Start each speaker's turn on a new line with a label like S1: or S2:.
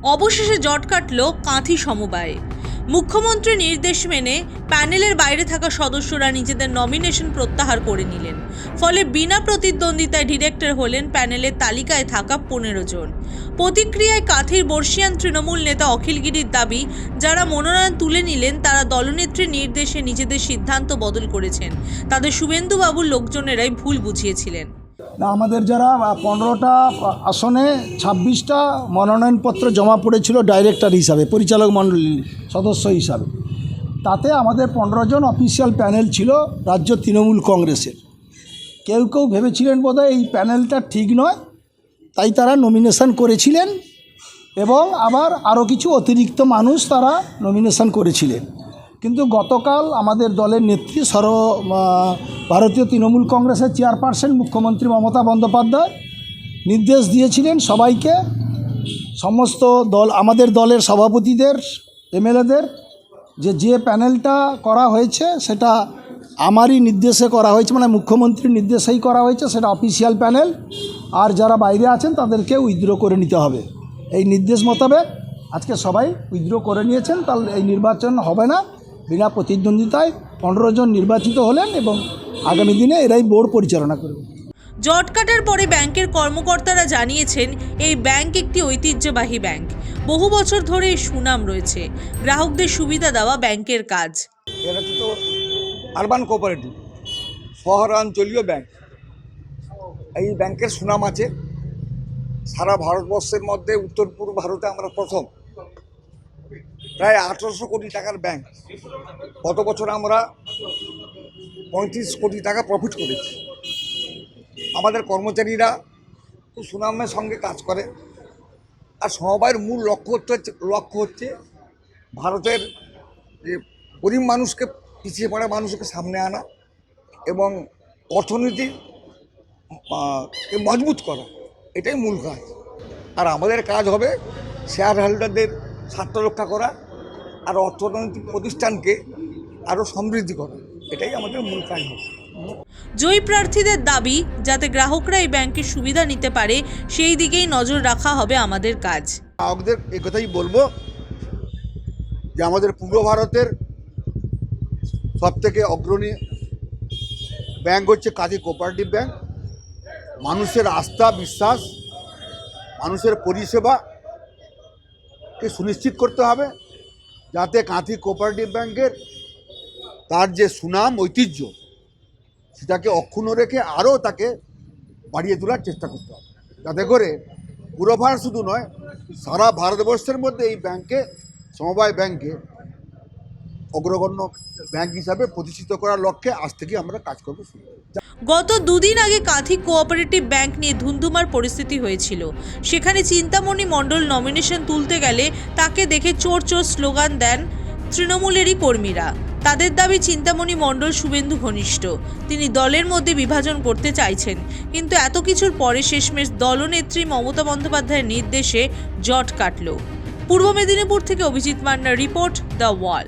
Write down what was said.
S1: অবশেষে জট কাটল কাঁথি সমবায়। মুখ্যমন্ত্রীর নির্দেশ মেনে প্যানেলের বাইরে থাকা সদস্যরা নিজেদের নমিনেশন প্রত্যাহার করে নিলেন। ফলে বিনা প্রতিদ্বন্দ্বিতায় ডিরেক্টর হলেন প্যানেলের তালিকায় থাকা 15 জন। প্রতিক্রিয়ায় কাঁথির বর্ষিয়ান তৃণমূল নেতা অখিলগিরির দাবি, যারা মনোনয়ন তুলে নিলেন তারা দলনেত্রীর নির্দেশে নিজেদের সিদ্ধান্ত বদল করেছেন। তাদের শুভেন্দুবাবুর লোকজনেরাই ভুল বুঝিয়েছিলেন।
S2: আমাদের যারা 15টা আসনে 26টা মনোনয়নপত্র জমা পড়েছিল ডাইরেক্টর হিসাবে, পরিচালক মণ্ডলীর সদস্য হিসাবে, তাতে আমাদের 15 জন অফিসিয়াল প্যানেল ছিল রাজ্য তৃণমূল কংগ্রেসের। কেউ কেউ ভেবেছিলেন বোধহয় এই প্যানেলটা ঠিক নয়, তাই তারা নমিনেশন করেছিলেন এবং আবার আরও কিছু অতিরিক্ত মানুষ তারা নমিনেশন করেছিলেন। কিন্তু গতকাল আমাদের দলের নেত্রী ভারতীয় তৃণমূল কংগ্রেসের চেয়ারপারসন মুখ্যমন্ত্রী মমতা বন্দ্যোপাধ্যায় নির্দেশ দিয়েছিলেন সবাইকে, সমস্ত দল, আমাদের দলের সভাপতিদের, এমএলএদের, যে প্যানেলটা করা হয়েছে সেটা আমারই নির্দেশে করা হয়েছে, মানে মুখ্যমন্ত্রীর নির্দেশেই করা হয়েছে, সেটা অফিসিয়াল প্যানেল। আর যারা বাইরে আছেন তাদেরকে উইথড্র করে নিতে হবে। এই নির্দেশ মোতাবেক আজকে সবাই উইথড্র করে নিয়েছেন। তাহলে এই নির্বাচন হবে না, বিনা প্রতিদ্বন্দ্বিতায় 15 জন নির্বাচিত হলেন এবং আগামী দিনে এরাই বোর্ড পরিচালনা করবে।
S1: জট কাটার পরে ব্যাংকের কর্মকর্তারা জানিয়েছেন, এই ব্যাংক একটি ঐতিহ্যবাহী ব্যাংক। বহু বছর ধরে এই সুনাম রয়েছে। গ্রাহকদের সুবিধা দেওয়া ব্যাংকের কাজ।
S3: এটা তো আরবান কোঅপারেটিভ, শহরাঞ্চলীয় ব্যাংক। এই ব্যাংকের সুনাম আছে সারা ভারতবর্ষের মধ্যে। উত্তর পূর্ব ভারতে আমরা প্রথম। প্রায় 1800 কোটি টাকার ব্যাংক। গত বছর আমরা 35 কোটি টাকা প্রফিট করেছি। আমাদের কর্মচারীরা খুব সুনামের সঙ্গে কাজ করে। আর সমবায়ের মূল লক্ষ্য হচ্ছে ভারতের যে গরিব মানুষকে, পিছিয়ে পড়া মানুষকে সামনে আনা এবং অর্থনীতি মজবুত করা, এটাই মূল কাজ। আর আমাদের কাজ হবে শেয়ার হোল্ডারদের স্বার্থ রক্ষা করা আর অর্থনৈতিক প্রতিষ্ঠানকে আরও সমৃদ্ধি করা, এটাই আমাদের মূল কাজ হবে।
S1: জয়ী প্রার্থীদের দাবি, যাতে গ্রাহকরা এই ব্যাংকের সুবিধা নিতে পারে সেই দিকেই নজর রাখা হবে আমাদের কাজ।
S4: গ্রাহকদের একথাই বলবো যে আমাদের পূর্ব ভারতের সবথেকে অগ্রণী ব্যাংক হচ্ছে কাঁথি কোঅপারেটিভ ব্যাংক। মানুষের আস্থা, বিশ্বাস, মানুষের পরিষেবাকে সুনিশ্চিত করতে হবে, যাতে কাঁথি কোঅপারেটিভ ব্যাংকের তার যে সুনাম, ঐতিহ্য, সেটাকে অক্ষুণ্ণ রেখে আরও তাকে বাড়িয়ে তোলার চেষ্টা করতে হবে, যাতে করে পুরো ভারত শুধু নয়, সারা ভারতবর্ষের মধ্যে এই ব্যাংকে, সমবায় ব্যাংকে অগ্রগণ্য ব্যাংক হিসাবে প্রতিষ্ঠিত করার লক্ষ্যে আজ থেকে আমরা কাজ করব।
S1: গত দুদিন আগে কাঁথি কোঅপারেটিভ ব্যাংক নিয়ে ধুন্ধুমার পরিস্থিতি হয়েছিল। সেখানে চিন্তামণি মণ্ডল নমিনেশন তুলতে গেলে তাকে দেখে চোর চোর স্লোগান দেন তৃণমূলেরই কর্মীরা। তাদের দাবি, চিন্তামণি মণ্ডল শুভেন্দু ঘনিষ্ঠ, তিনি দলের মধ্যে বিভাজন করতে চাইছেন। কিন্তু এত কিছুর পরে শেষমেশ দলনেত্রী মমতা বন্দ্যোপাধ্যায়ের নির্দেশে জট কাটল। পূর্ব মেদিনীপুর থেকে অভিজিৎ মান্নার রিপোর্ট, দ্য ওয়াল।